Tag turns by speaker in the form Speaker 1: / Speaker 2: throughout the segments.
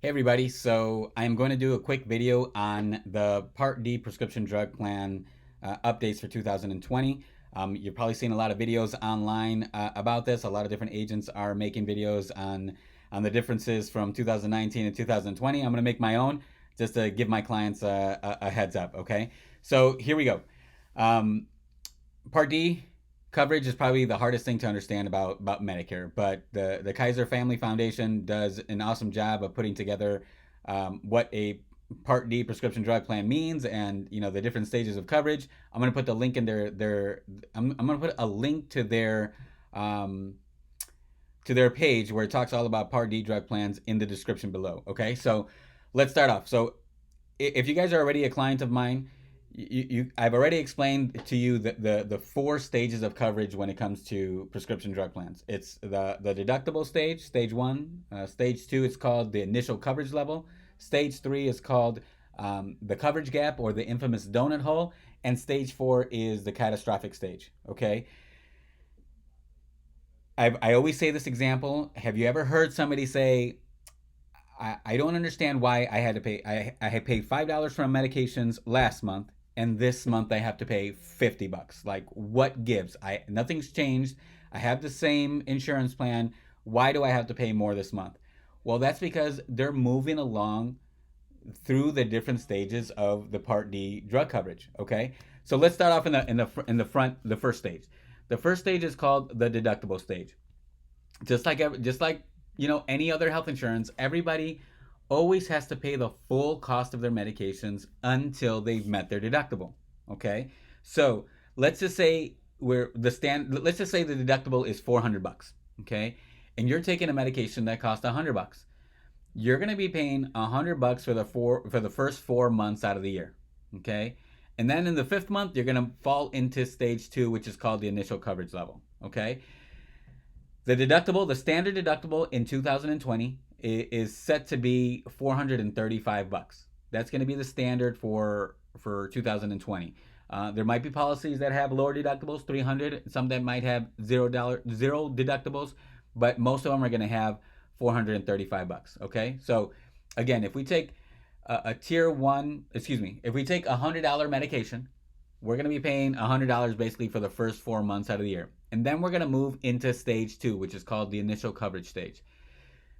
Speaker 1: Hey everybody, so I'm going to do a quick video on the Part D prescription drug plan updates for 2020. You're probably seeing a lot of videos online about this. A lot of different agents are making videos on the differences from 2019 and 2020. I'm going to make my own just to give my clients a heads up, okay? So here we go. Um, Part D coverage is probably the hardest thing to understand about Medicare, but the Kaiser Family Foundation does an awesome job of putting together what a Part D prescription drug plan means, and the different stages of coverage. I'm going to put the link in I'm going to put a link um, to their page where it talks all about Part D drug plans in the description below. Okay, so let's start off. So if you guys are already a client of mine, I've already explained to you the four stages of coverage when it comes to prescription drug plans. It's the deductible stage, stage one. Stage two is called the initial coverage level. Stage three is called the coverage gap, or the infamous donut hole. And stage four is the catastrophic stage. Okay. I always say this example. Have you ever heard somebody say, I don't understand why I had to pay. I had paid $5 for medications last month, and this month I have to pay $50. Like, what gives? Nothing's changed. I have the same insurance plan. Why do I have to pay more this month? Well, that's because they're moving along through the different stages of the Part D drug coverage. Okay, so let's start off the first stage. The first stage is called the deductible stage. Just like any other health insurance, everybody always has to pay the full cost of their medications until they've met their deductible. Okay, so let's just say let's just say the deductible is $400. Okay, and you're taking a medication that costs $100. You're going to be paying $100 for the first 4 months out of the year. Okay, and then in the fifth month you're going to fall into stage two, which is called the initial coverage level. Okay, the standard deductible in 2020 is set to be $435. That's going to be the standard for 2020. There might be policies that have lower deductibles, 300. Some that might have zero deductibles, but most of them are going to have $435. Okay, so again, if we take a tier one, if we take $100 medication, we're going to be paying $100 basically for the first 4 months out of the year. And then we're going to move into stage two, which is called the initial coverage stage.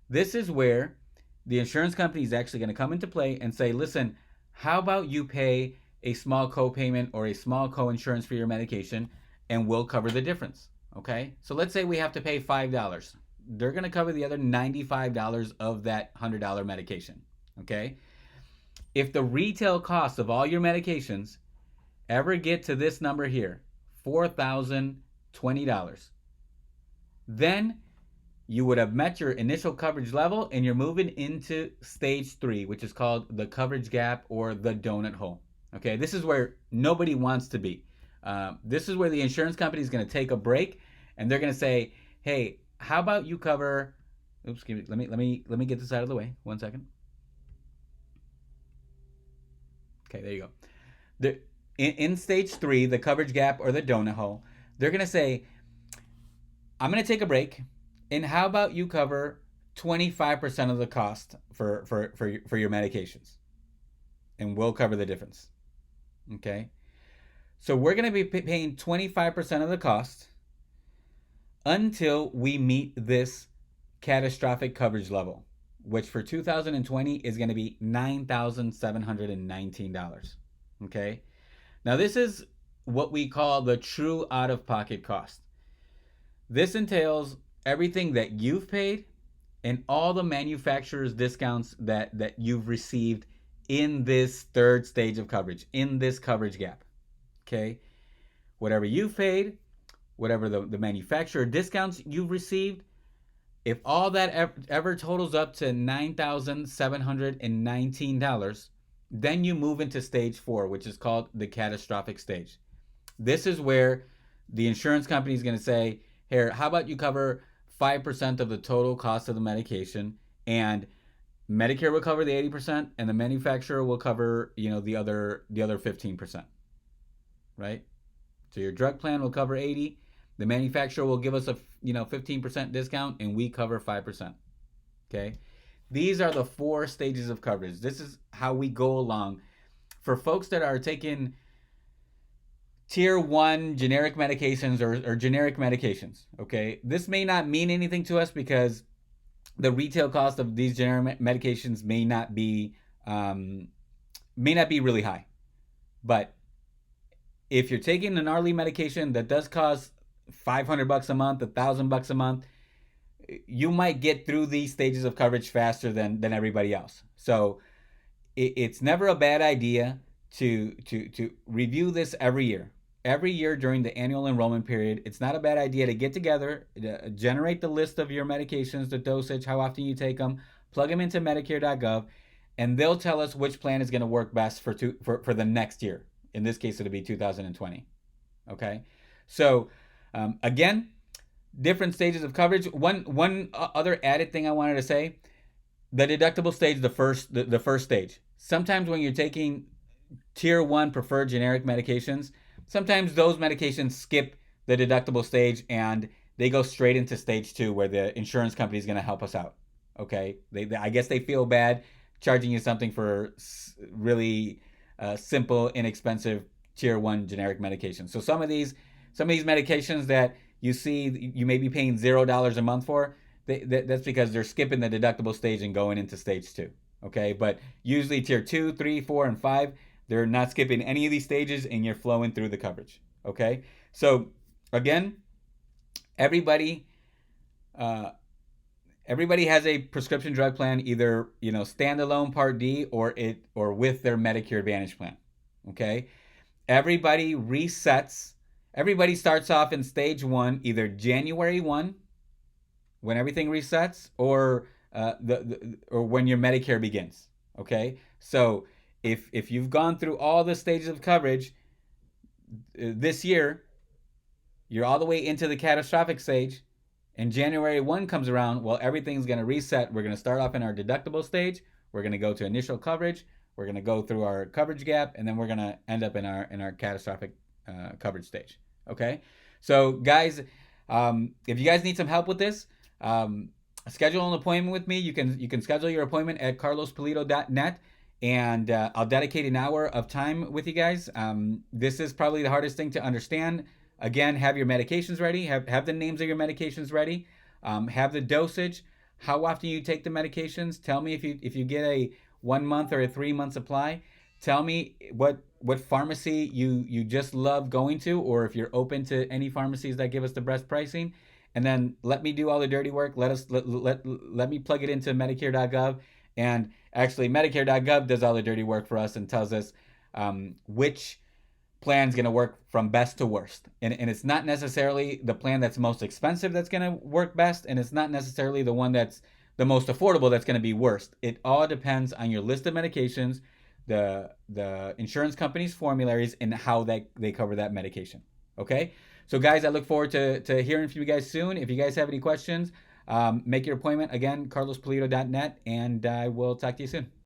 Speaker 1: This is where the insurance company is actually going to come into play and say, listen, how about you pay a small co-payment or a small co-insurance for your medication, and we'll cover the difference. Okay, so let's say we have to pay $5. They're going to cover the other $95 of that $100 medication. Okay, if the retail cost of all your medications ever get to this number here, $4,020, then you would have met your initial coverage level and you're moving into stage three, which is called the coverage gap or the donut hole. Okay, this is where nobody wants to be. This is where the insurance company is going to take a break and they're going to say, hey, how about you cover, let me get this out of the way. 1 second. Okay, there you go. In stage three, the coverage gap or the donut hole, they're going to say, I'm going to take a break, and how about you cover 25% of the cost for your medications, and we'll cover the difference. Okay, so we're going to be paying 25% of the cost until we meet this catastrophic coverage level, which for 2020 is going to be $9,719. Okay, now this is what we call the true out-of-pocket cost. This entails everything that you've paid and all the manufacturer's discounts that you've received in this third stage of coverage, in this coverage gap. Okay, whatever you've paid, whatever the manufacturer discounts you've received, if all that ever totals up to $9,719, then you move into stage four, which is called the catastrophic stage. This is where the insurance company is going to say, here, how about you cover 5% of the total cost of the medication, and Medicare will cover the 80%, and the manufacturer will cover the other 15%. Right? So your drug plan will cover 80, the manufacturer will give us a 15% discount, and we cover 5%. Okay? These are the 4 stages of coverage. This is how we go along. For folks that are taking tier 1 generic medications or generic medications, okay, this may not mean anything to us because the retail cost of these generic medications may not be really high. But if you're taking an gnarly medication that does cost $500 a month, $1,000 a month, you might get through these stages of coverage faster than everybody else. So it's never a bad idea to review this every year. Every year during the annual enrollment period, it's not a bad idea to get together, generate the list of your medications, the dosage, how often you take them, plug them into Medicare.gov, and they'll tell us which plan is going to work best for the next year. In this case, it'll be 2020. Okay, so again, different stages of coverage. One other added thing I wanted to say: the deductible stage, the first stage. Sometimes when you're taking tier 1 preferred generic medications, sometimes those medications skip the deductible stage and they go straight into stage 2 where the insurance company is going to help us out. Okay, I guess they feel bad charging you something for really simple, inexpensive tier 1 generic medications. So some of these medications that you see you may be paying $0 a month for, that's because they're skipping the deductible stage and going into stage 2. Okay, but usually tier 2, 3, 4, and 5, they're not skipping any of these stages and you're flowing through the coverage. Okay, so again, everybody has a prescription drug plan, either standalone Part D or with their Medicare Advantage plan. Okay, everybody resets. Everybody starts off in stage 1 either January 1, when everything resets, or or when your Medicare begins. Okay, so if you've gone through all the stages of coverage this year, you're all the way into the catastrophic stage, and January 1 comes around, well, everything's going to reset. We're going to start off in our deductible stage. We're going to go to initial coverage. We're going to go through our coverage gap, and then we're going to end up in our catastrophic coverage stage. Okay, so guys, if you guys need some help with this, schedule an appointment with me. You can schedule your appointment at carlospolito.net, and I'll dedicate an hour of time with you guys. This is probably the hardest thing to understand. Again, have your medications ready. Have the names of your medications ready. Have the dosage. How often you take the medications. Tell me if you get a 1 month or a 3 month supply. Tell me what pharmacy you just love going to, or if you're open to any pharmacies that give us the best pricing. And then let me do all the dirty work. Let me plug it into Medicare.gov. And actually, Medicare.gov does all the dirty work for us and tells us which plan's going to work from best to worst. And it's not necessarily the plan that's most expensive that's going to work best, and it's not necessarily the one that's the most affordable that's going to be worst. It all depends on your list of medications, the insurance company's formularies, and how they cover that medication. Okay? So guys, I look forward to hearing from you guys soon. If you guys have any questions, make your appointment. Again, carlospolito.net, and I will talk to you soon.